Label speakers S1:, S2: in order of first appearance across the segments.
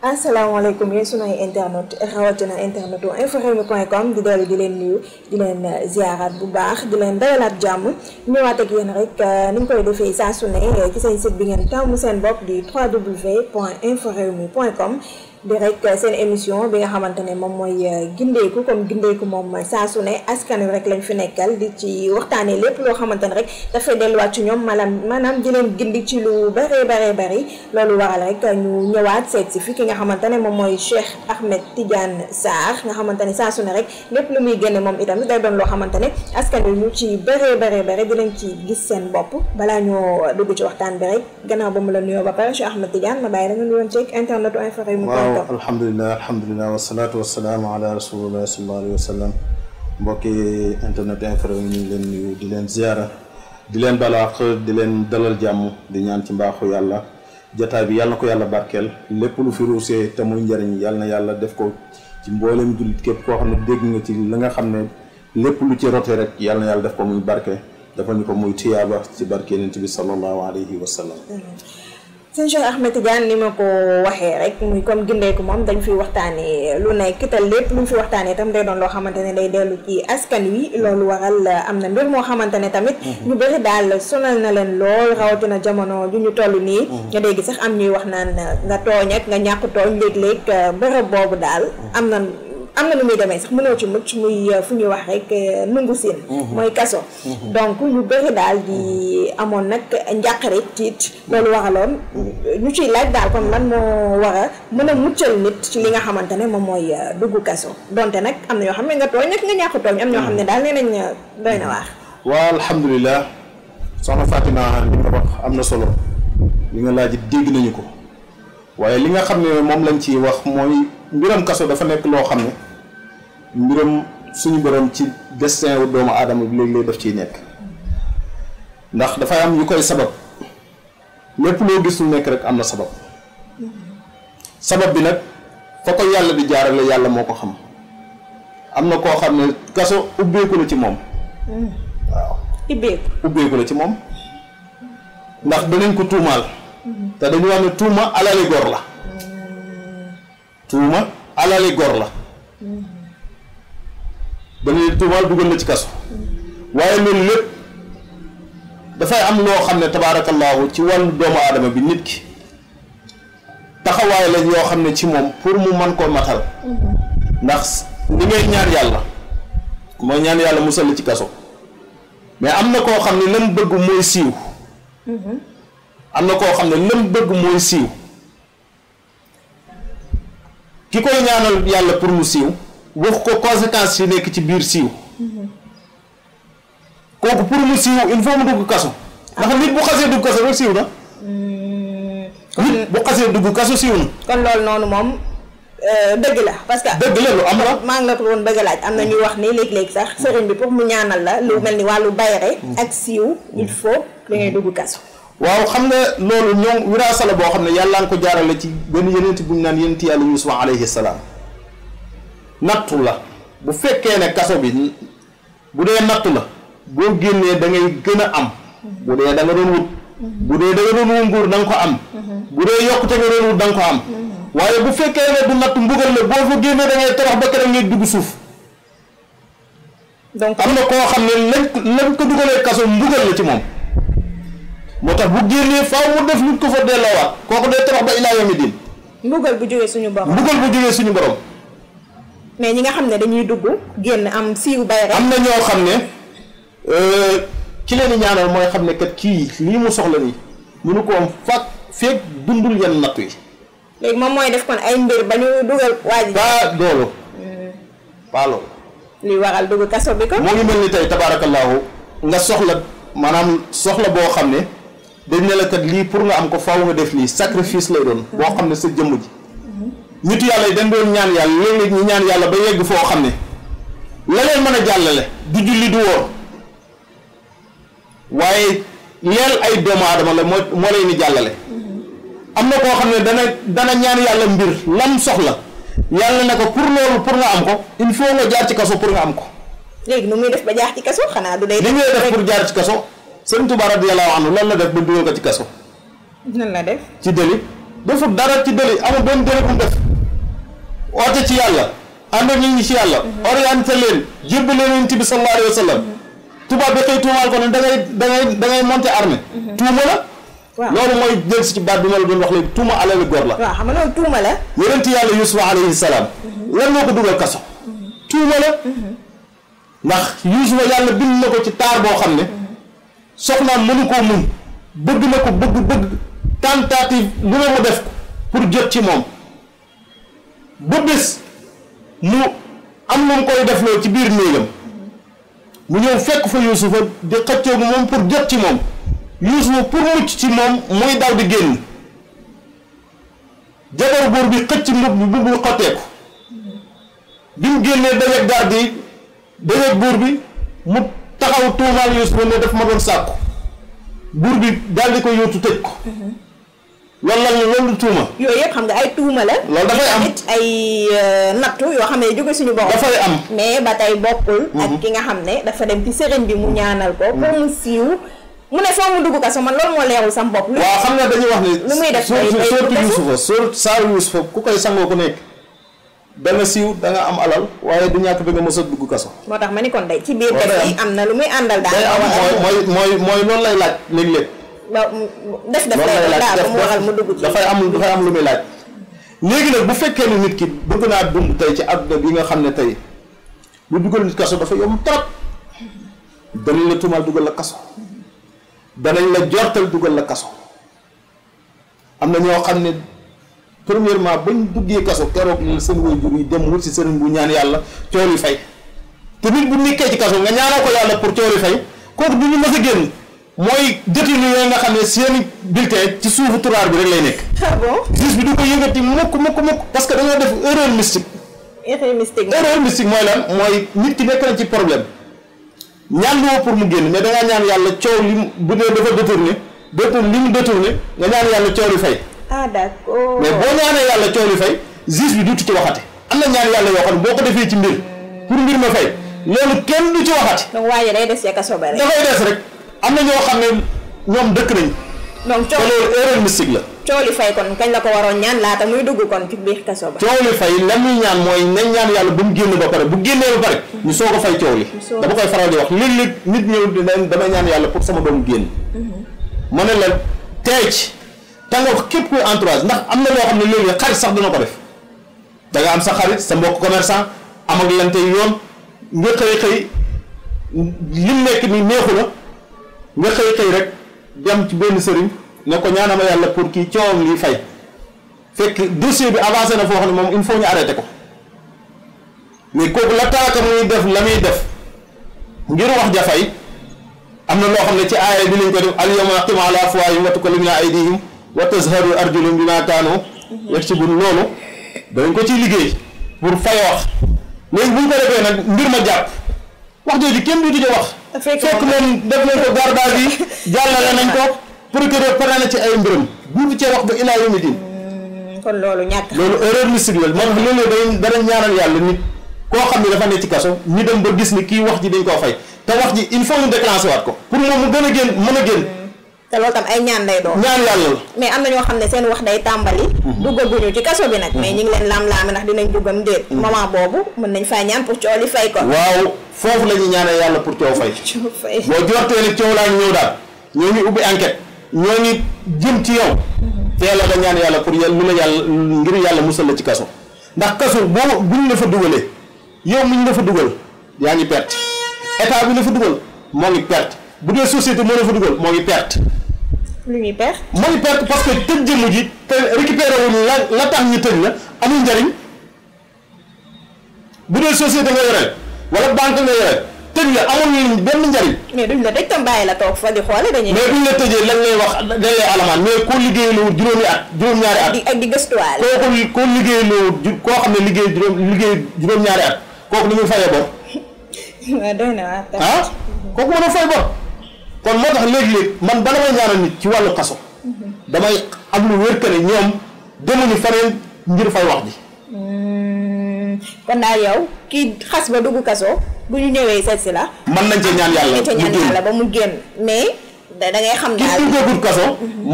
S1: asalaamaaleykum yéen sunu ay internet rawatina internetu inforewmi.com di dellu di leen nuyu di leen ziaraat bu baax di leen dayalaat jàmm ñëwaat ak yéen rek ni ñu koy defee saa su ne ci seen site bi ngeen taamu seen bopp di www.inforewmi.com di rek seen émission bi nga xamante ne moom mooy gindeeku comme gindeeku moom saa su ne askan wi rek lañ fi nekkal di ci waxtaanee lépp loo xamante ne rek dafay delluwaat ci ñoom maanaam di leen gindi ci lu bari loolu waral rek ñu ñëwaat seet si fi ki nga xamante ne moom mooy Cheikh Ahmed Tidiane Sarr nga xamante ne saa su ne rek lépp lu muy génne moom itam day doon loo xamante ne askan wi ñu ci bari dinañ ci gis seen bopp balaa ñoo dugg ci waxtaan bi rek gannaaw ba mu la nuyoo ba pare Cheikh Ahmed Tidiane ma bàyyi da nga nuyoon ci internetu inforewmi.
S2: alhamdulilah wasalaatu wasalaamu ala rasulillah sallallahu alayhi wa sallam mbokki internet inforewmi ñu ngi leen nuyu di leen ziara di leen balaax di leen dalal jàmm di ñaan ci mbaaxu yàlla jataay bi yàlla na ko yàlla barkeel lépp lu fi ruusee te muy njëriñ yàlla na yàlla def ko ci mboolem jullit képp koo xam ne dégg nga ci la nga xam ne lépp lu ci rote rek yàlla na yàlla def ko muy barke dafa ñu ko muy tiyaaba ci barke Yonent bi sallallahu alayhi wa sallam.
S1: sëñ Cheikh Ahmed Tidiane ni ma ko waxee rek muy comme gindeeku moom dañ fiy waxtaanee lu nekk te lépp lu ñu fi waxtaanee itam day doon loo xamante ne day dellu ci askan wi loolu waral am na mbir moo xamante ne tamit ñu bëri daal sonal na leen lool rawatina jamono ju ñu toll nii nga dégg sax am ñuy wax naan nga tooñ ak nga ñàkk tooñ léeg-léeg bërëb boobu daal am na nu muy demee sax mënoo ci mucc muy fu ñuy wax rek nungu siin mooy kaso donc ñu bëri daal di amoon nag njàqare tiit loolu waraloon ñu ciy laaj daal comme lan moo war a mën a muccal nit ci li nga xamante ne moom mooy dugg kaso donte nag am na yoo xam ne nga tooñ ak nga ñàkk tooñ am ñoo xam ne daal nee nañ doy na waar.
S2: waaw alhamdulilah soxna Fatima li nga wax am na solo li nga laaj dégg nañu ko waaye li nga xam ne moom lañ ci wax mooy mbiram kaso dafa nekk loo xam ne mbiram suñu borom ci destin wu doomu aadama bi léegi lay def ciy nekk ndax dafay am yu koy sabab lépp loo gis lu nekk rek am na sabab bi nag fa ko yàlla di jaarale yàlla moo ko xam am na koo xam ne kaso ubbeeku la ci moom waaw ubbeeku la ci moom ndax danañ ko tuumaal te dañu wax ne tuuma alali gor la tuuma alali gor la dañuy tuumaal dugal la ci kaso waaye loolu lépp dafay am loo xam ne tabaarakallaahu ci wàllu doomu aadama bi nit ki taxawaay la yoo xam ne ci moom pour mu mën koo matal ndax li ngay ñaan yàlla mooy ñaan yàlla musal la ci kaso mais am na koo xam ne lam bëgg mooy siiw am na koo xam ne lam bëgg mooy siiw ki koy ñaanal yàlla pour mu siiw wax ko conséquences yi nekk ci biir siiw kooku pour mu siiw il faut mu dugg kaso ndax nit bu xasee dugg kaso rek siiw na nit bu xasee dugg kaso siiw na
S1: kon loolu noonu moom dëgg la parce que
S2: dëgg la lu am la
S1: maa ngi la ko woon bëgg a laaj am na ñuy wax ni léeg-léeg sax sëriñ bi pour mu ñaanal la lu mel ni wàllu bayre ak siiw il faut da ngay dugg kaso
S2: waaw xam nga loolu ñoom wiraasa la boo xam ne yàlla nga ko jaarale ci benn yenent bu ñu naan yenent yàlla Yuusuf alayhi salaam nattu la bu fekkee ne kaso bi bu dee nattu la boo génnee da ngay gën a am bu dee da nga doon wut bu dee da nga doon wut nguur da nga ko am bu dee yokkute nga doon wut da nga ko am waaye bu fekkee ne du nattu mbugal la boo fa génnee da ngay torox ba keroog ngay dugg suuf donc am na koo xam ne lañ ko dugalee kaso mbugal la ci moom moo tax bu génnee faaw mu def nit ko fa delloowaat kooku day torox ba ilaa yawmi diin
S1: mbugal bu jógee suñu borom mais ñi nga xam ne dañuy dugg génn am siiw bayre
S2: am na ñoo xam ne ki leen di ñaanal mooy xam ne kat kii lii mu soxla nii mënu ko am feeg dundul yenn nattu yi
S1: léegi moom mooy def kon ay mbir ba ñu dugal waa ji
S2: pas loolu
S1: li waral dugg kaso bi ko
S2: moo ngi mel ni tey tabaarakallaahu nga soxla maanaam soxla boo xam ne dañ ne la kat lii pour nga am ko faaw nga def lii sacrifice lay doon boo xam ne sa jëmm ji nitu yàlla yi dañ doon ñaan yàlla léeg-léeg ñu ñaan yàlla ba yegg foo xam ne la leen mën a jàllale du julli du woor waaye leel ay doomu aadama la moo leen di jàllale am na koo xam ne dana ñaan yàlla mbir lam soxla yàlla na ko pour loolu pour nga am ko il faut nga jaar ci kaso pour nga am ko
S1: léegi nu muy def ba jaar ci kaso xanaa du day
S2: li ngay def pour jaar ci kaso Sëriñ Tuubaa radiyallaahu anhu lan la def ba dugal ko ci kaso
S1: nan la def
S2: ci délit defut dara ci dëli amul benn dëli bu mu def oote ci yàlla ànd ak nit ñi ci yàlla orienté leen jébbale leen Yonent bi sallallahu alayhi wa sallam tubaab bi xëy tuumaal ko ne da ngay monter armée tuuma la loolu mooy jël si ci baat bi ma la doon wax léegi tuuma alali góor la
S1: waaw xam nga loolu tuuma la
S2: Yonent yàlla Yuusufa alayhi salaam lan moo ko dugal kaso tuuma la ndax Yuusufa yàlla bind na ko ci taar boo xam ne soxnaam mënu koo muñ bëgg na ko bëgg tentative lu ne mu def ko pour jot ci moom ba bés mu am lu mu koy defloo ci biir néegam mu ñëw fekk fa Yuusufa di xëccoogu moom pour jot ci moom Yuusufa pour mucc ci moom muy daw di génn jabar buur bi xëcc mbubb bi xotteeku bi mu génnee dajeeg garde yi dajeeg buur bi mu taxaw tuumaal Yuusufa ne daf ma doon sàkku buur bi daal di ko yóotu tëj ko loolu tuuma
S1: yooyu yëpp xam nga ay tuuma la
S2: loolu dafay am
S1: ay nattu yoo xam ne jóge suñu borom
S2: dafay am
S1: mais ba tey bokkul ak ki nga xam ne dafa dem ci sëriñ bi mu ñaanal ko pour mu siiw mu ne foo mu dugg kaso man loolu moo leerul sam bopp
S2: waaw xam nga dañuy wax ni
S1: lu muy def
S2: surtout Yuusufa saaru Yuusufa ku koy sangoo ku nekk danga siiw danga am alal waaye du ñàkk bi nga mës a dugg kaso
S1: moo tax ma ni kon day ci biir def yi am na lu muy àndal daal
S2: mooy loolu lay laaj léeg-léeg
S1: def lay daal ba mu waral mu dugg ci
S2: dafay am lu muy laaj léegi nag bu fekkee ne nit ki bëgg naa dund tey ci àdduna bi nga xam ne tey lu dugal nit kaso dafa yomb trop danañ la tuumaal dugal la kaso danañ la jortal dugal la kaso am na ñoo xam ne premièrement bañ duggee kaso keroog la seen waajur yi dem wut si sëriñ bu ñaan yàlla coor yi fay te nit bu nekkee ci kaso nga ñaanoo ko yàlla pour coor yi fay kooku du ñu mës a génn mooy détenu yooyu nga xam ne seeni bulletin ci suufu turaar bi rek lay nekk.
S1: ah bon
S2: juge bi du ko yëngati mukk parce que dañoo def erreur mystique. erreur mystique mooy lan mooy nit ki nekk na ci problème ñaan loo pour mu génn mais dangaa ñaan yàlla coow li bu dee dafa li mu détourné nga ñaan yàlla coow li fay.
S1: ah d'accord
S2: mais boo ñaanee yàlla coow li fay juge bi duutu ci waxate am na ñaan yàlla yoo xam ne boo ko defee ci mbir pour mbir ma fay loolu kenn du ci waxati.
S1: donc waaye day des ca kaso ba rek.
S2: dafay des rek am na ñoo xam ne ñoom dëkk nañ.
S1: donc coow
S2: loolu erreur mystique la.
S1: coow li fay kon kañ la ko waroon ñaan laata muy dugg kon ci biir kaso ba.
S2: coow li fay la muy ñaan mooy nañ ñaan yàlla bu mu génn ba pare bu génnee ba pare ñu soog a fay coow li. dama koy faral di wax léeg-léeg nit ñëw dinañ damay ñaan yàlla pour sama doom génn. ma ne la tey ci tàngoor képp kuy entourage ndax am na loo xam ne léegi xarit sax dina ko def da nga am sa xarit sa mbokk commerçant am ak lante yoon nga xëy lim nekk ni neexu la nga xëy rek dem ci benn sëriñ ne ko ñaanama yàlla pour kii coowam lii fay fekk dossier bi avancé na foo xam ne moom il faut ñu arrêté ko mais kooku la taaka muy def la muy def ngir wax ja fay am na loo xam ne ci aaya bi lañ ko def al yawma naxtimu ala afwaahihim wa tukallimuna aydihim wa tazharu arjuluhum bima kaanu yaksibun loolu danañ ko ciy liggéey pour fay wax léegi bu ñu ko defee nag mbir ma jàpp wax jooju kenn du ci wax. fekk moom def nañ ko garda bi jàllale nañ ko procureur pare na ci ay mbiram bu cee wax ba ilaa yawmi diin.
S1: kon loolu ñàkk.
S2: loolu erreur mystique la moom loolu danañ ñaanal yàlla nit koo xam ne dafa ne ci kaso ñu dem ba gis ni kii wax ji dañ koo fay te wax ji il faut ñu déclencher waat ko pour moom mu gën a génn mën a génn.
S1: te loolu tam ay ñaan lay doon.
S2: ñaan yàlla la.
S1: mais am na ñoo xam ne seen wax day tàmbali. duggaguñu ci kaso bi nag. mais ñu ngi leen laam-laame ndax dinañ duggam déet. moment boobu mën nañ faa ñaan pour coow li fay ko.
S2: waaw foofu la ñuy ñaanee yàlla pour coow fay.
S1: coow fay
S2: boo jortee ni coow laa ngi ñëw daal ñoo ngi ubbi enquête ñoo ngi jëm ci yow. teel a nga ñaan yàlla pour yàlla lu la yàlla ngir yàlla musal la ci kaso ndax kaso boo buñ la fa dugalee yow mi ñu la fa dugal yaa ngi perte état bi la fa dugal moo ngi perte bu dee société moo la fa dugal moo ngi perte.
S1: lu ñuy perte.
S2: moo ngi perte parce que tëj jëmm ji te récupéré wuñ la tax ñu tëj la amul njariñ bu dee société nga yore wala banque nga yore tëj la amul benn njariñ.
S1: mais duñ la tëj tam bàyyi la toog fa di xoole dañuy.
S2: mais buñ la tëjee lañ lay wax dañ lay alamaan mais koo liggéey lu juróomi at juróom-ñaari at.
S1: ak di gëstuwaale.
S2: koo liggéey lu koo xam ne liggéey juróom-ñaari at kooku ni muy fayee bor.
S1: waaw doy na waaw.
S2: ah kooku mën a fay bor. kon moo tax léegi-léegi man bala may ñaanal nit ci wàllu kaso damay am lu wér que ne ñoom demuñu faneen ngir fay wax ji.
S1: kon daal yow kii xas ba dugg kaso bu ñu ñëwee seet si la.
S2: mën nañ cee ñaan yàlla
S1: ba mu génn mais da ngay xam
S2: ki
S1: daal
S2: duggagul kaso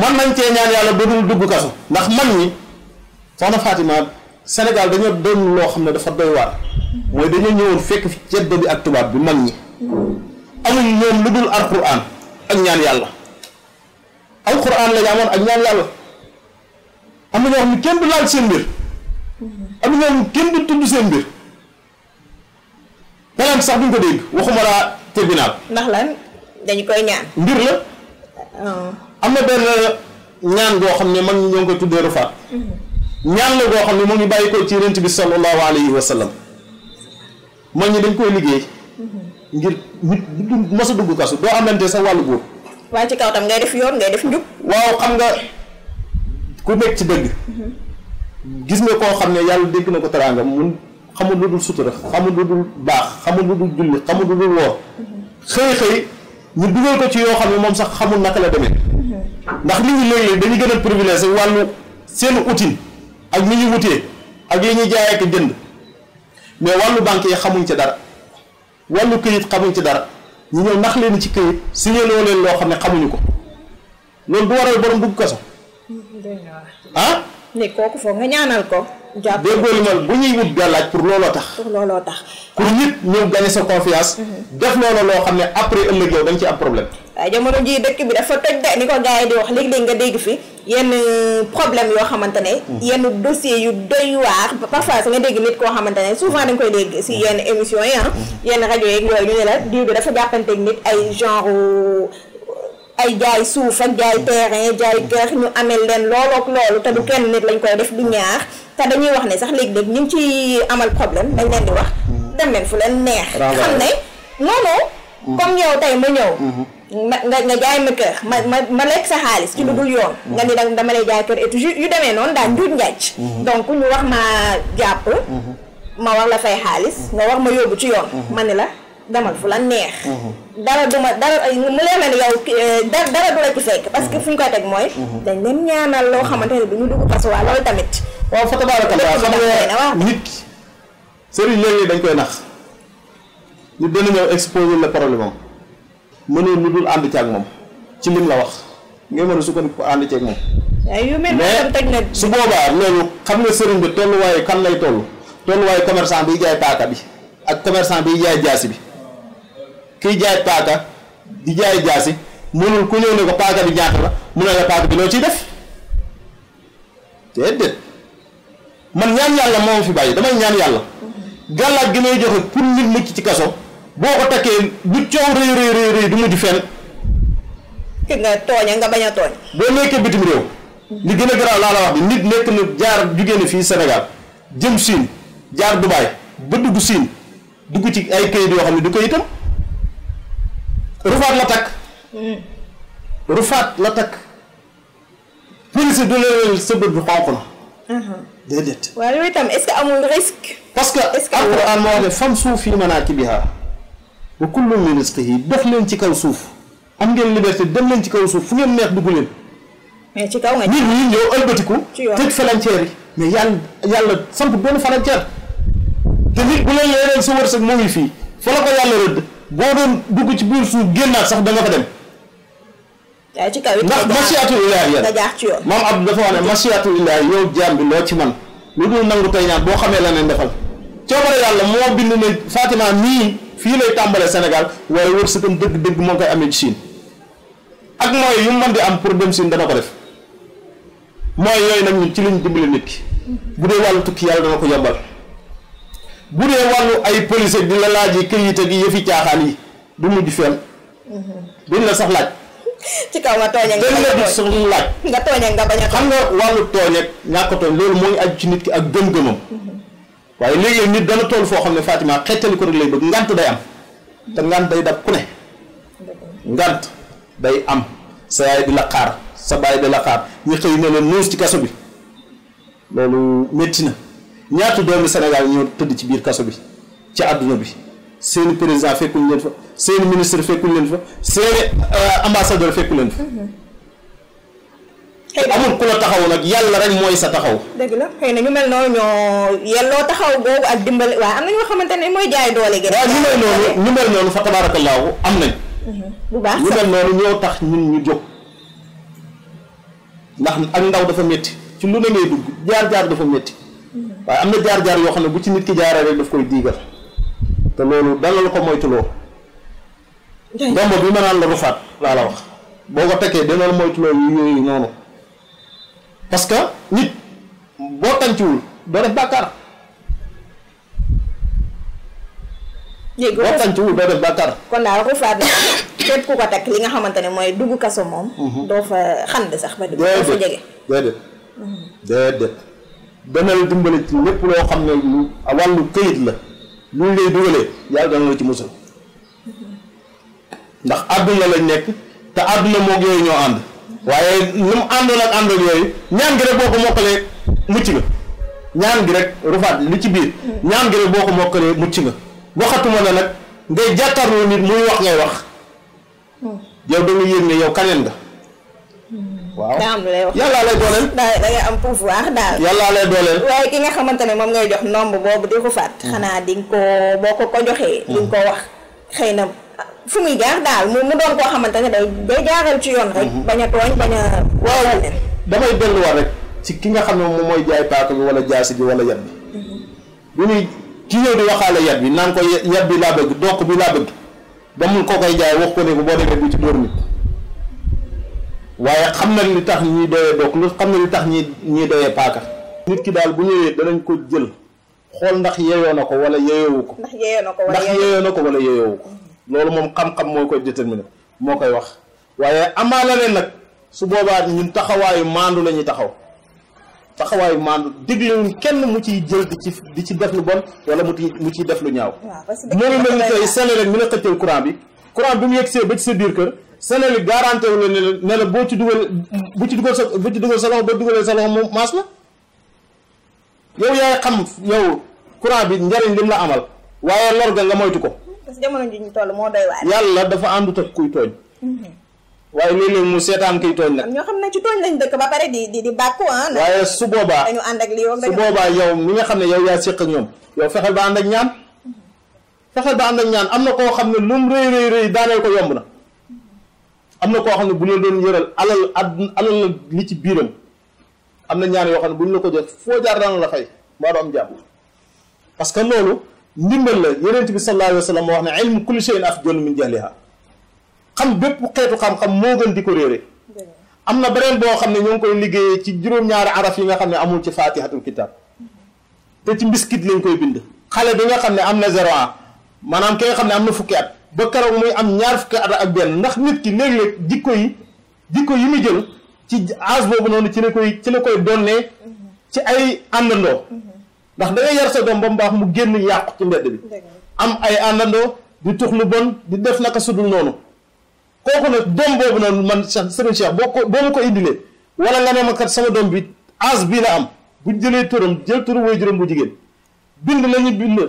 S2: mën nañ cee ñaan yàlla ba dul dugg kaso ndax man ñi soxna Fatima Sénégal dañoo doon loo xam ne dafa doy waar mooy dañoo ñëwoon fekk fi ceddo bi ak tubaab bi mag ñi amuñ ñoom lu dul alquran ak ñaan yàlla alquran la ñu amoon ak ñaan yàlla am na ñoo xam ne kenn du laal seen mbir am na ñoo xam ne kenn du tudd seen mbir beneen sax duñ ko dégg waxuma laa tribunal
S1: ndax lan dañu koy ñaan
S2: mbir la am na benn ñaan goo xam ne mag ñi ñoo ngi koy tuddee rufaat ñaan la goo xam ne mu ngi bàyyi ko ci yonent bi sallallahu alayhi wa sallam mag ñi dañ koy liggéey ngir nit du mos a dugg kasu doo amante sa wàllu góor
S1: waaye ci kaw tam ngay def yoon ngay def njub
S2: waaw xam nga ku nekk ci dëgg gis nga koo xam ne yàlla dégg na ko teraanga mun xamul lu dul sutura xamul lu dul baax xamul lu dul julli xamul lu dul woor xëy ñu dugal ko ci yoo xam ne moom sax xamul naka la demee ndax nit ñi léeg-léeg dañuy gën a privilégié wàllu seen outil ak ni ñuy wutee ak li ñuy jaay ak jënd mais wàllu banque yi xamuñ ci dara wàllu këyit xamuñ ci dara ñu ñëw nax leen ci këyit signé loo leen loo xam ne xamuñu ko loolu du waral borom dugg kaso ah
S1: ne kooku foog nga ñaanal ko jàpp
S2: déggoo li ma bu ñuy wut gàllaaj pour looloo tax pour nit ñëw gagner sa confiance def loolu loo xam ne après ëllëg yow dañ ci am problème
S1: waaye jamono ji dëkk bi dafa toj de ni ko gars yi di wax léegi-léegi nga dégg fi yenn problème yoo xamante ne yenn dossier yu doy waar parfois sa nga dégg nit koo xamante ne souvent dañ koy dégg si yenn émission yi yenn rajo yeeg yooyu ñu ne la diw bi dafa jàppanteeg nit ay genre ay jaay suuf ak jaay terrain jaay kër ñu amel leen loolu ak loolu te du kenn nit lañ koy def du ñaar te dañuy wax ne sax léegi-léegi ñu ngi ci amal problème dañ leen di wax dem leen fu leen neex xam ne non comme yow tey ma ñëw nga jaay ma kër ma lekk sa xaalis ci lu dul yoon nga ni dama lay jaay kër et tout yu demee noonu daal njuuj njaaj donc ñu wax ma jàpp ma war la fay xaalis nga war ma yóbbu ci yoon ma ni la demal fu la neex dara duma dara mu leen ne yow dara du la ci fekk parce que fu ñu koy teg mooy dañ leen ñaanal loo xamante ne du ñu dugg kaso waa loolu tamit
S2: waaw fa tabarakallah xam nga nit sëriñ léegi dañ koy nax nit dana ñëw exposer le problème am mënul lu dul ànd ci ak moom ci lim la wax ngay mën a sukkandiku ànd ci ak moom mais su boobaa loolu xam nga sëriñ bi tolluwaayu kan lay tolluwaayu commerçant biy jaay paaka bi ak commerçant biy jaay jaasi bi kiy jaay paaka di jaay jaasi mënul ku ñëw ne ko paaka bi ñaata la mu ne la paaka bi loo ciy def déedéet man ñaan yàlla moo fi bàyyi damay ñaan yàlla gàllaaj gi may joxe pour nit mucc ci kaso boo ko takkee du coow rëy du mujj fenn
S1: ki nga tooña nga bañ a tooñ
S2: boo nekkee bitim réew li gën a garaaw laa la wax ni nit nekk na jaar jugee na fii Sénégal jëm Siin jaar Dubaay ba dugg Siin dugg ci ay kayit yoo xam ne du ko itam rufaat la takk police du la sa bët bi xonq na déedéet
S1: waaw yooyu itam est-ce que amul risque
S2: parce que alquran moo wax ne famshu fii manaakibihaa wa kullu min rizqihi dox leen ci kaw suuf am ngeen liberté dem leen ci kaw suuf fu ngeen neex dugg leen
S1: mais ci kaw nga
S2: nit ñi ñëw ëlbatiku tëj frontière yi mais yàlla samp benn frontière te nit bu leen yeneen sa wërsëg moo ngi fii fa la ko yàlla rëdd boo doon dugg ci biir suuf génnaat sax da nga fa dem
S1: waaye ci kaw it
S2: ndax masiatu ilaahi
S1: nga jaar ci yoon
S2: maam Abdou dafa wax ne masiatu ilaahi yow jaam bi loo ci man lu dul nangu tey ñaan boo xamee la ne defal coobare yàlla moo bind ne Fatima nii fii lay tàmbalee Sénégal waaye wërsëgam dëgg-dëgg moo koy amee ci Chine ak mooy yu mën di am pour dem Chine dana ko def mooy yooyu nag ñun ci lañ dimbali nit ki bu dee wàllu tukki yàlla dana ko yombal bu dee wàllu ay police di la laaj yi këyit ak yëfi caaxaan yi du mujj fenn duñ la sax laaj
S1: ci kaw nga tooñee nga tooñee nga bañ a
S2: xam nga wàllu tooñ ak ñàkk a tooñ loolu moo ngi aju ci nit ki ak gëm-gëmam waaye léegi nit dana toll foo xam ne Fatima xettali ko rek lay bëgg ngant day am te ngant day dab ku ne ngant day am sa yaay di la xaar sa baay di la xaar ñu xëy ne la nuus ci kaso bi loolu métti na ñaata doomi Sénégal ñoo tëdd ci biir kaso bi ci àdduna bi seeni président fekkuñ leen fa seeni ministre fekkuñ leen fa seeni ambassadeur fekkuñ leen fa amul ku la taxaw nag yàlla rek mooy sa taxaw.
S1: dëgg la xëy na ñu mel noonu ñoo yelloo taxaw googu ak dimbali waaye am na ñoo xamante ne mooy jaay doole gi.
S2: waaw ñu mel noonu fa tabaarakallaahu am nañ
S1: bu baax
S2: ñu mel noonu ñoo tax ñun ñu jóg ndax ak ndaw dafa métti ci lu ne ngay dugg jaar-jaar dafa métti waaye am na jaar-jaar yoo xam ne bu ci nit ki jaaree rek daf koy diigal te loolu dana la ko moytuloo ndombo bi ma naan la rufaat laa la wax boo ko tekkee dana la moytuloo yooyu noonu parce que nit boo tànciwul doo def bàkkaar boo tànciwul doo def bàkkaar
S1: kon daal rufaat képp ku ko takk li nga xamante ne mooy dugg kaso moom doo fa xand sax ba dugg doo fa jege
S2: déedéet dana la dimbali ci lépp loo xam ne lu wàllu këyit la lu lay dugalee yàlla dana la ci musal ndax àdduna lañ nekk te àdduna moog yooyu ñoo ànd waaye lu mu àndoon ak àndoon yooyu ñaan gi rek boo ko mokkalee mucc nga ñaan gi rek rufaat li ci biir ñaan gi rek boo ko mokkalee mucc nga waxatuma ne nag ngay jàkkaarloo nit muy wax ngay wax yow da nga yëg ne yow kaneen nga waaw
S1: daa am lu lay wax
S2: yàllaa lay dooleel
S1: da ngay am pouvoir daal
S2: yàllaa lay dooleel
S1: waaye ki nga xamante ne moom ngay jox nombre boobu di rufaat xanaa di nga ko boo ko joxee di nga ko wax xëy na fu muy jaar daal mu doon koo xamante ne day jaaral ci yoon rek bañ a tooñ bañ a
S2: waaw damay delluwaat rek ci ki nga xam ne moom mooy jaay paaka bi wala jaasi bi wala yat bi bu ñuy ki ñëw di waxaale yat bi naan ko yat bi laa bëgg dokk bi laa bëgg ba mun ko koy jaay wax ko ne ko boo demee bu ci dóor nit waaye xam na li tax ñi doyee dokk lu xam na li tax ñi doyee paaka nit ki daal bu ñëwee danañ ko jël xool ndax yeeyoo na ko wala yeeyoowu ko
S1: ndax yeeyoo na ko
S2: wala yeeyoowu ko loolu moom xam-xam moo koy déterminer moo koy wax waaye amaa la leen nag su boobaa ñun taxawaayu maandu la ñuy taxawaayu maandu diglewuñ kenn mu ciy jël di ci def lu bon wala mu ciy def lu ñaaw moom mel ni tey Senelec mi la xëccal courant bi mu yegsee ba ci sa biir kër Senelec garanté wu la ne la boo ci dugal sa loxo ba dugalee sa loxo moom maas la yow yaay xam yow courant bi njariñ lim la amal waaye lor ga nga moytu ko
S1: parce que jamono ji ñu toll moo doy waar
S2: yàlla dafa àndut ak kuy tooñ waaye léeg-léeg mu seetaan kuy tooñ nag
S1: ñoo xam ne ci tooñ lañ dëkk ba pare di bàkku
S2: waaye su boobaa
S1: dañu ànd ak lii
S2: su boobaa yow mi nga xam ne yow yaa séq ak ñoom yow fexeel ba ànd ak ñaan am na koo xam ne lu mu rëy daaneel ko yomb na am na koo xam ne bu la doon yëral alal la li ci biiram am na ñaan yoo xam ne bu ñu la ko jox foo jaar daan la fay mbaa du am jàmm parce que loolu ndimbal la yonent bi sallallahu alayhi wa sallam wax ne ilmu kulli shay'in afdalu min jahliha xam bépp xeetu xam-xam moo gën di ko réere am na beneen boo xam ne ñoo ngi koy liggéeyee ci juróom-ñaari araf yi nga xam ne amul ci fatihatul kitab te ci mbiskit lañ koy bind xale bi nga xam ne am na 0 ans maanaam ki nga xam ne am na fukki at ba keroog muy am ñaar fukki at ak benn ndax nit ki léeg-léeg jikko yi mu jël ci âge boobu noonu ci la koy donnee ci ay àndandoo ndax da ngay yar sa doom ba mu baax mu génn yàqu ci mbedd bi am ay àndandoo di tux lu bon di def naka sudul noonu kooku nag doom boobu noonu man Serigne Cheikh boo ma ko indilee wala nga ne ma kat sama doom bi âge bii la am bu jëlee turam jël turu way juróom bu jigéen bind lañu bind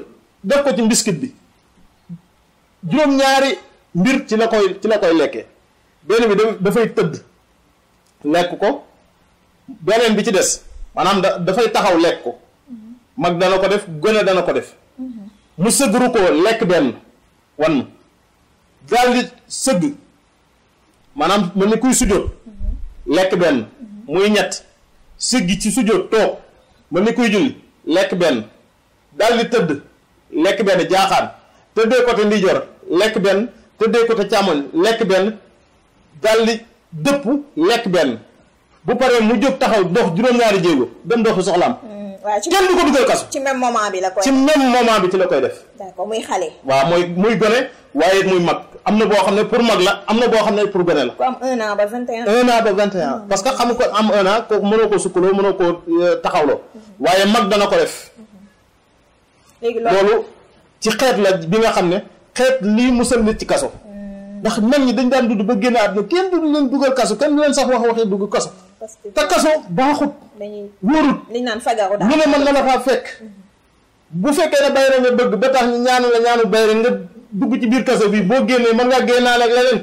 S2: def ko ci mbiskit bi juróom-ñaari mbir ci la koy lekkee benn bi dafay tëdd lekk ko beneen bi ci des maanaam dafay taxaw lekk ko mag dana ko def gone dana ko def mu sëgg ko lekk benn wan daal di sëgg maanaam mel ni kuy sujjóot lekk benn muy ñett sëggi ci sujjóot toog mel ni kuy julli lekk benn daal di tëdd lekk benn jaaxaan tëddee côté ndijoor lekk benn tëddee côté càmmoñ lekk benn daal di dëpp lekk benn bu paree mu jóg taxaw dox juróom-ñaari jéego dem doxu soxlaam kenn du ko dugal kaso
S1: ci même moment bi la koy
S2: ci même moment bi ci la koy def
S1: d'accord muy xale
S2: waaw muy gone waaye muy mag am na boo xam ne pour mag la am na boo xam ne pour gone la
S1: ku am 1 an ba 21
S2: 1 an ba 21 parce que xam ko am 1 an kooku mënoo ko sukkaloo mënoo ko taxawloo waaye mag dana ko def
S1: léegi
S2: loolu ci xeet la bi nga xam ne xeet lii musal nit ci kaso ndax mag ñi dañ daan dund ba génn àdduna kenn du leen dugal kaso kenn du leen sax waxee dugg kaso te kaso baaxut wóorut
S1: liñ naan fagaru daal
S2: lu ne mën na la faa fekk bu fekkee ne bayre nga bëgg ba tax ñu ñaanu la ñaanu bayre nga dugg ci biir kaso bi boo génnee mën ngaa génnaale ak leneen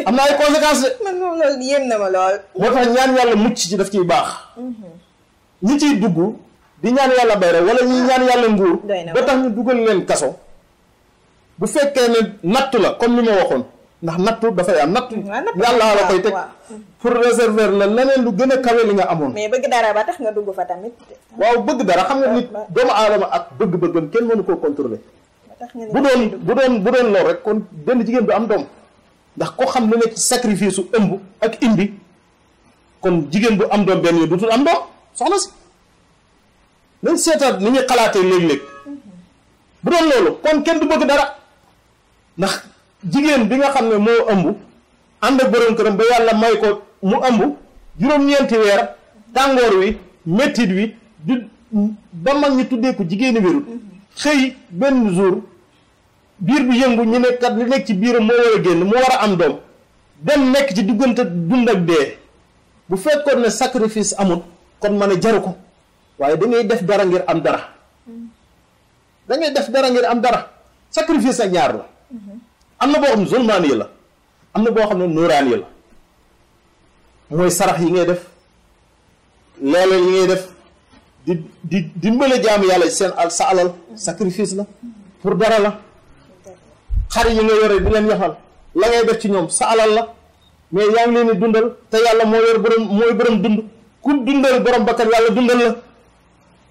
S2: am na ay conséquences de
S1: man moom loolu yéem na ma lool
S2: moo tax ñaan yàlla mucc ci daf ciy baax ñi ciy dugg di ñaan yàlla bayre wala ñi ñaan yàlla nguur ba tax ñu dugal leen kaso bu fekkee ne nattu la comme li ma waxoon ndax nattu dafay am nattu yàlla la koy teg pour réserver la leneen lu gën a kawe li nga amoon.
S1: mais bëgg dara ba tax nga dugg fa tamit.
S2: waaw bëgg dara xam nga nit doomu aadama ak bëgg-bëggam kenn mënu koo contrôler. bu doon lool rek kon benn jigéen du am doom ndax ko xam lu nekk ci sacrifice su ëmb ak indi kon jigéen bu am doom benn yoon dutul am doom soxna si nañ seetaat ni ñuy xalaatee léeg-léeg bu doon loolu kon kenn du bëgg dara ndax jigéen bi nga xam ne moo ëmb ànd ak borom këram ba yàlla may ko mu ëmb juróom-ñeenti weer tàngoor wi mettit wi du ba mag ñi tuddee ko jigéeni wérul xëy benn jour biir bi yëngu ñu ne kat li nekk ci biiram moo war a génn moo war a am doom dem nekk ci diggante dund ak dee bu fekkoon ne sacrifice amul kon ma ne jaru ko waaye da ngay def dara ngir am dara da ngay def dara ngir am dara sacrifice ak ñaar la am na boo xam ne zulmaani yi la am na boo xam ne nuuraani yi la mooy sarax yi ngay def leelal yi ngay def di dimbale jaamu yàlla seen sa alal sacrifice la pour dara la xar yi nga yore di leen yaxal la ngay def ci ñoom sa alal la mais yaa ngi leen di dundal te yàlla moo yor borom mooy borom dund ku dundal borom bakkan yàlla dundal la.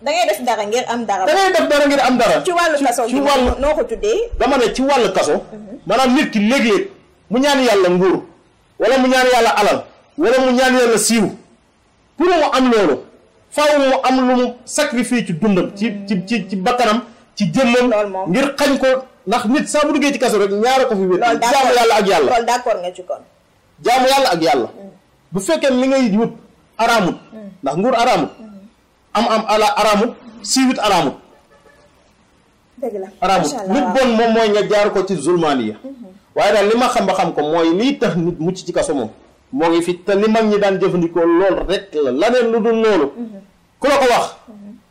S1: da ngay def dara ngir am dara.
S2: da ngay def dara ngir am dara.
S1: ci wàllu kaso
S2: ci wàllu
S1: noo ko tuddee.
S2: dama ne ci wàllu kaso. maanaam nit ki léeg-léeg mu ñaan yàlla nguur wala mu ñaan yàlla alal wala mu ñaan yàlla siiw pour mu am loolu faaw mu am lu mu sacrifice ci dundam ci bakkanam ci jëmmam ngir xañ ko ndax nit saa bu duggee ci kaso rek ñaara ko fi wér. jaamu yàlla ak yàlla
S1: loolu d'accord nga ci kon.
S2: jaamu yàlla ak yàlla bu fekkee li ngay wut araamut ndax nguur araamut am ala araamut siiwit araamut
S1: dëgg la
S2: araamut nit bon moom mooy nga jaar ko ci zulmaaniya waaye daal li ma xam ba xam ko mooy lii tax nit mucc ci kaso moom moo ngi fi te li mag ñi daan jëfandikoo lool rek la laneen lu dul loolu ku la ko wax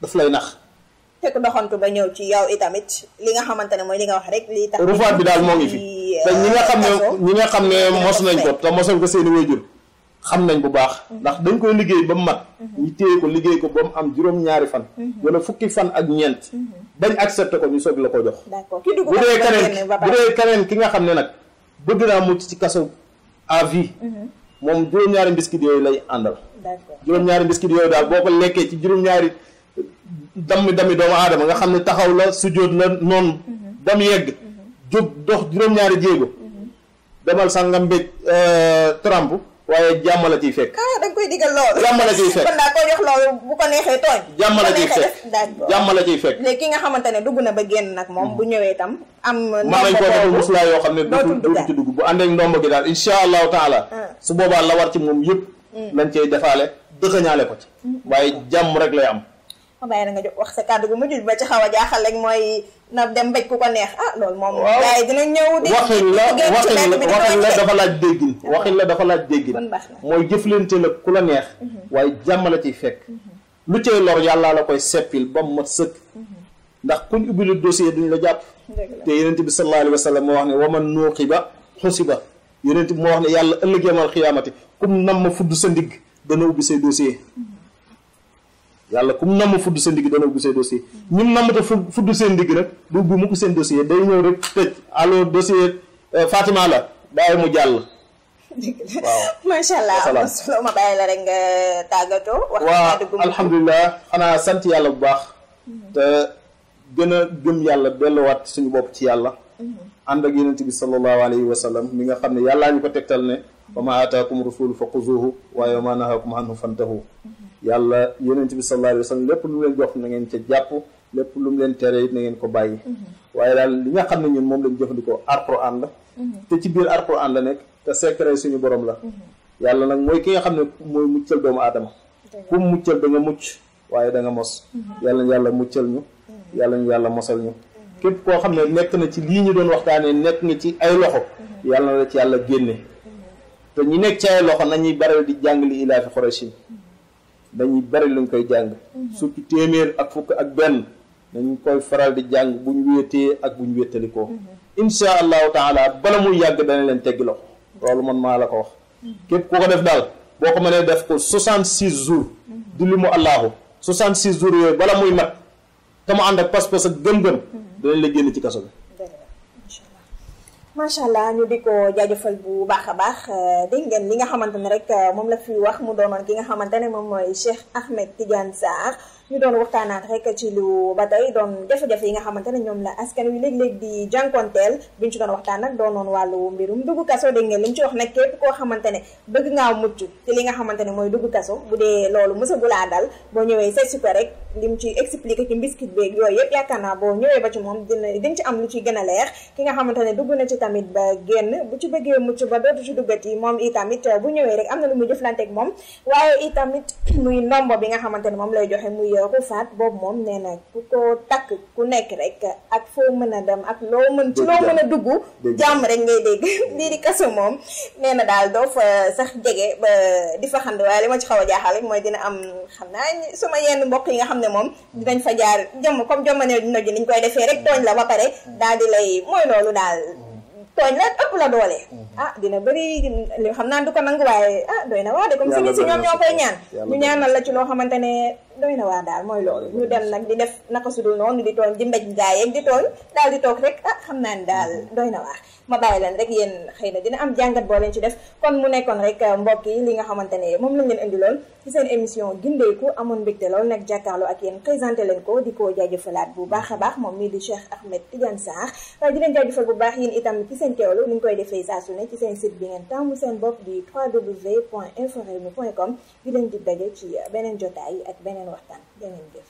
S2: daf lay nax
S1: fekk doxantu ba ñëw ci yow itamit li nga xamante ne mooy li nga wax rek lii tax
S2: rufaat bi daal moo ngi fi te ñi nga xam ne mos nañ ko te mosal ko seeni waajur xam nañ bu baax ndax dañ koy liggéey ba mu mat ñu téye ko liggéey ko ba mu am juróom-ñaari fan wala fukki fan ak ñeent bañ accepté ko ñu soog la ko jox bu dee keneen ki nga xam ne nag bëgg naa mucc ci kaso à vie moom juróom-ñaari mbiskit yooyu lay àndal juróom-ñaari mbiskit yooyu daal boo ko lekkee ci juróom-ñaari dami doomu aadama nga xam ne taxaw la sujjóot la noonu ba mu yegg jóg dox juróom-ñaari jéego demal sax nga mbéj Trump waaye jàmm la ciy fekk.
S1: da nga koy digal loolu.
S2: jàmm la ciy fekk
S1: kon daa ko jox loolu bu ko neexee tooñ.
S2: jàmm la ciy fekk jàmm la ciy fekk.
S1: léegi ki nga xamante ne dugg na ba génn nag moom bu ñëwee itam am.
S2: mën nañ koo defal muslaa yoo xam ne dootul ci dugg bu ànd ak ndomb gi daal insha allahu taala su boobaa la war ci moom yëpp lañ cay defaale dëxëñaale ko ci waaye jàmm rek lay am.
S1: ma bàyyi la nga jox wax sa kàddu gu mujj ba ci xaw a jaaxal rek mooy na dem mbéj ku ko neex loolu moom. waaw gars yi dina ñëw di
S2: waxin la dafa laaj déggin waxin la dafa laaj déggin mooy jëflante la ku la neex waaye jàmm la ciy fekk lu cay lor yàlla la koy seppil ba mu mat sëkk ndax kuñ ubbi lu dossier duñ la jàpp te yonent bi sallallahu alayhi wa sallam moo wax ne waman nuuqiba xusiba yonent bi moo wax ne yàlla ëllëg yamal xiyaamati kum nam ma fudd sa ndigg dana ubbi say dossier yàlla kum namm fudd sa ndigg dana ubbi say dossier ñun nammata fudd seen ndigg nag du ubbi mu ko seen dossier day ñëw rek tëj allo dossier Fatima la bàyyi mu jàll
S1: waaw macha allah am solo ma bàyyi la rek nga tàggatoo
S2: waaw alhamdulilah xanaa sant yàlla bu baax te gën a gëm yàlla delluwaat suñu bopp ci yàlla ànd ak yonent bi sallallahu alayhi wa sallam mi nga xam ne yàllaa ñu ko tegtal ne wa ma ataakum rasulu fa xuzuhu waaye wa ma nahakum anhu fantahu yàlla yonent bi sallallahu alayhi wa sallam lépp lu mu leen jox na ngeen ca jàpp lépp lu mu leen tere it na ngeen ko bàyyi waaye daal li nga xam ne ñun moom lañ jëfandikoo alquran la te ci biir alquran la nekk te secret suñu borom la yàlla nag mooy ki nga xam ne mooy muccal doomu aadama ku muccal da nga mucc waaye da nga mos yàlla muccal ñu yàlla mosal ñu képp koo xam ne nekk na ci lii ñu doon waxtaanee nekk nga ci ay loxo yàlla na la ci yàlla génne te ñi nekk ci ay loxo nañuy baral di jàng li ilaa fi Qurayshin dañuy bari luñ koy jàng surtout téeméer ak fukk ak benn dañ koy faral di jàng bu ñu wéetee ak bu ñu wéttalikoo insha allahu taala bala muy yàgg dana leen teggi loxo loolu man maa la ko wax képp ku ko def daal boo ko mënee def ko 66 jours di li mu allahu 66 jours yooyu bala muy mat te mu ànd ak pas-pas ak gëm-gëm danañ la génn ci kaso bi
S1: macha allah ñu di ko jaajëfal bu baax a baax dégg ngeen li nga xamante ne rek moom la fi wax mu doonoon ki nga xamante ne moom mooy Cheikh Ahmed Tidiane Sarr ñu doon waxtaanaat rek ci lu ba tey doon jafe-jafe yi nga xamante ne ñoom la askan wi léeg-léeg di jànkonteel biñ ci doon waxtaan nag doonoon wàllu mbirum dugg kaso dégg ngeen li mu ci wax nag képp koo xamante ne bëgg ngaa mucc ci li nga xamante ne mooy dugg kaso bu dee loolu mësagulaa dal boo ñëwee seet si ko rek lim ci expliqué ci mbiskit beeg yooyu yëpp yaakaar naa boo ñëwee ba ci moom diñ ci am lu ci gën a leer ki nga xamante ne dugg na ci tamit ba génn bu ci bëggee mucc ba dootu ci duggati moom itamit bu ñëwee rek am na lu muy jëflanteeg moom waaye itamit muy ndombo bi nga xamante ne moom lay joxe muy rufaat boobu moom nee na ku ko takk ku nekk rek ak foo mën a dem ak loo mën ci loo mën a dugg jàmm rek ngay dégg lii di kaso moom nee na daal doo fa sax jege ba di fa xand waaye li ma ci xaw a jaaxal rek mooy dina am xam naa suma yenn mbokk yi nga xam ne moom dinañ fa jaar jëm comme jommanee dina ji niñ koy defee rek tooñ la ba pare daal di lay mooy loolu daal tooñ la ëpp la doole dina bëri li xam naa du ko nangu waaye doy na waa de comme si ñoom ñoo koy ñaan ñu ñaanal la ci loo xamante ne doy na waa daal mooy loolu ñu dem nag di def naka sudul noonu di tooñ di mbéj gaayeeg di tooñ daal di toog rek xam naa ni daal doy na waa ma bàyyi leen rek yéen xëy na dina am jàngat boo leen ci def kon mu nekkoon rek mbokk yi li nga xamante ne moom lañ leen indiloon ci seen émission gindeeku amoon mbégte lool nag jàkkaarloo ak yéen présenté leen ko di ko jaajëfalaat bu baax a baax moom mii di Cheikh Ahmed Tidiane Sarr waaye di leen jaajëfal bu baax yéen itam ci seen teewlu ni ñu koy defee saa su ne ci seen site bi ngeen tàmmu seen bopp di www.inforewmi.com di leen di daje ci beneen jotaay ak beneen waxtaan jaa ngeen jëf